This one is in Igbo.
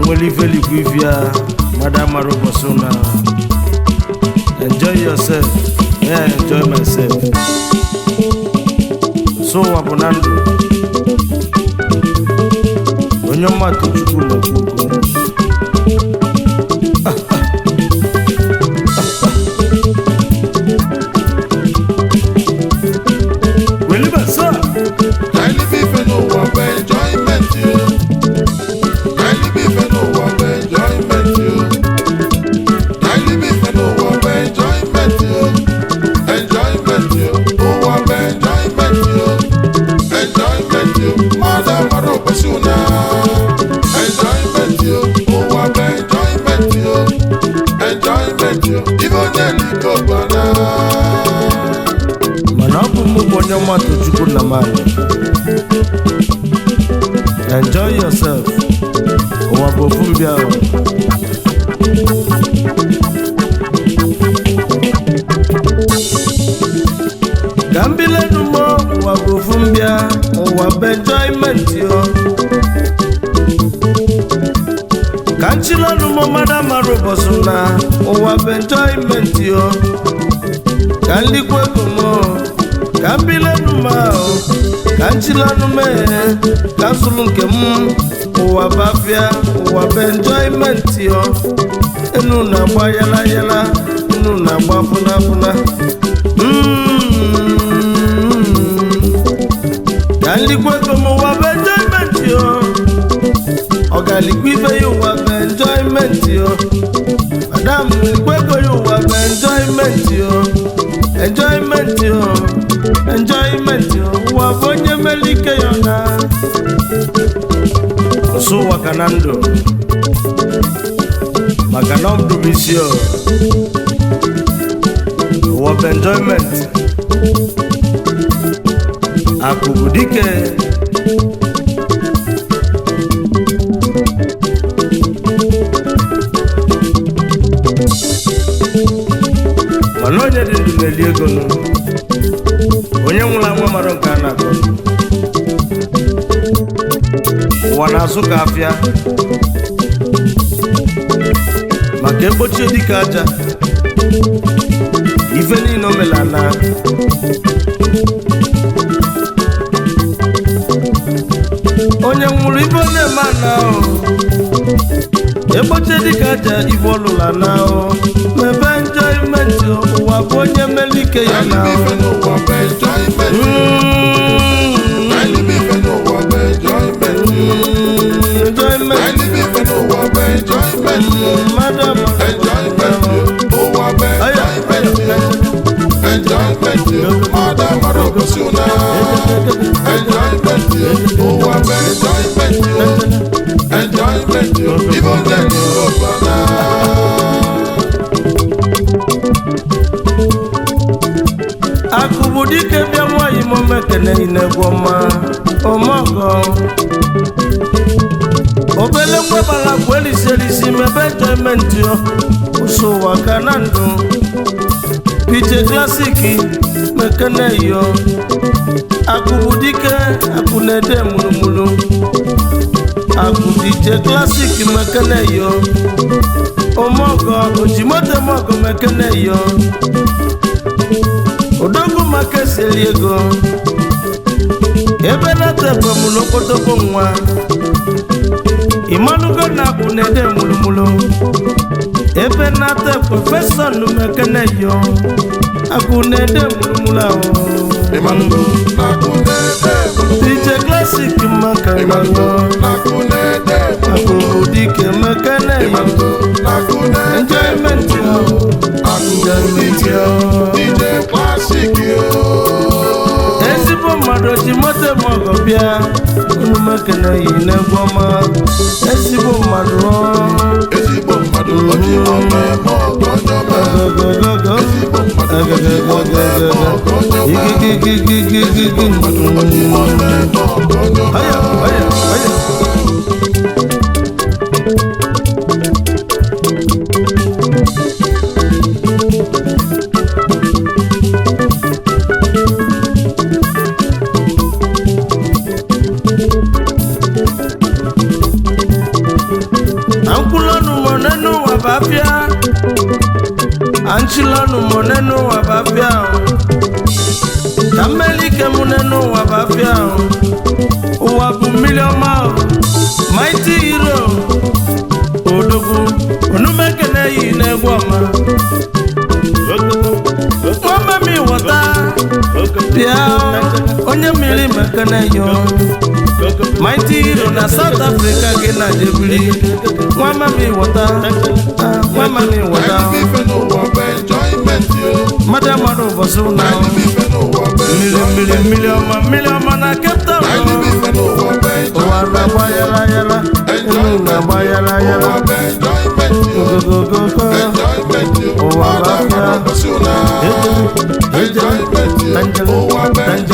nwere ife likwu ifia Madam Marobosuna. Enjoy yourself. Yeah, I enjoy myself. So wabunando. Onyoma Tochukwu Lekoko. Weliba sir. Kindly be fellow one enjoyment you. Kindly be fellow one enjoyment you. Kindly be fellow one enjoyment you. Enjoyment you. Oh one enjoyment you. Enjoyment you. Madam Marobosuna. Enjoyment you. Oh one enjoyment you. Enjoyment you. Even the go banana. Onyoma Tochukwu Namani. Enjoy yourself. Owabofumbia. Gambile numo owabofumbia. Owab enjoyment yo. Kanchila numo Madam Marobosuna. Owab enjoyment yo. Kanlikwe kumo. Kambile numao, kanchila nume, kansulu nkemu, uwa bafia, uwa enjoyment yo. Enu na bwa yala yala, enu na bwa funa funa. Kanlikwe kumo uwa enjoyment yo. Ogalikwife yo uwa enjoyment yo. Madam likwe yo uwa enjoyment yo. Enjoyment yo. Enjoyment yo, wabonye melike yona. So wakanando Makanom dubisio wab enjoyment akubudike Malonye dindu meliego no onye nwụla nwa mara nke a na-akọ ụwa na-azụ ka afịa maka egbochie dịka aja ife niile o mela na onye nwụrụ ife ọ na-eme na egbochie dịka aja ife ọlụla na mebe enjoyment ụwa bụ onye melike ya na Madam Marobosuna. Enjoyment you. Oh, enjoyment you. Even then you go Akubudike bia mwayi momekene inegwoma omogo Obele mwebala kweli selisi mebe enjoyment yo Uso wakanando Pije klasiki mekene yo Akubudike akunede mulumulu Akudije klasiki mekene yo Omogo ojimote mogo mekene yo Odogu makeseli ego Ebe na tepe mulo kotoko nwa Imanugo na kunede mulumulo Ebe na tepe fesa numekene yo Akunede mulumula Imanugo na kunede DJ Classic makana yo Akubudike mekene Imanugo na kunede Enjoyment yo Enjoyment yo DJ Classic yo Ezigbo mmadụ jimote mọgọ bịa unu mekene yi n'egwọma ezigbo mmadụ ojimote mọgọ nyọma ezigbo mmadụ igigigigigigigi ojimote mọgọ nyọma aya Kanchilonu monenu wabafia Kamelike monenu wabafia Uwabu milioma Mighty hero Odogu Onumekene yine gwama Mwama mi wata Piao Onye mili mekene yo Mighty hero na South Africa Gina jebili Mwama mi wata Mwama mi wata Madam Manu Basuna Million na Cape Town Wana bayala yala Wana bayala yala Go go go Wana Angela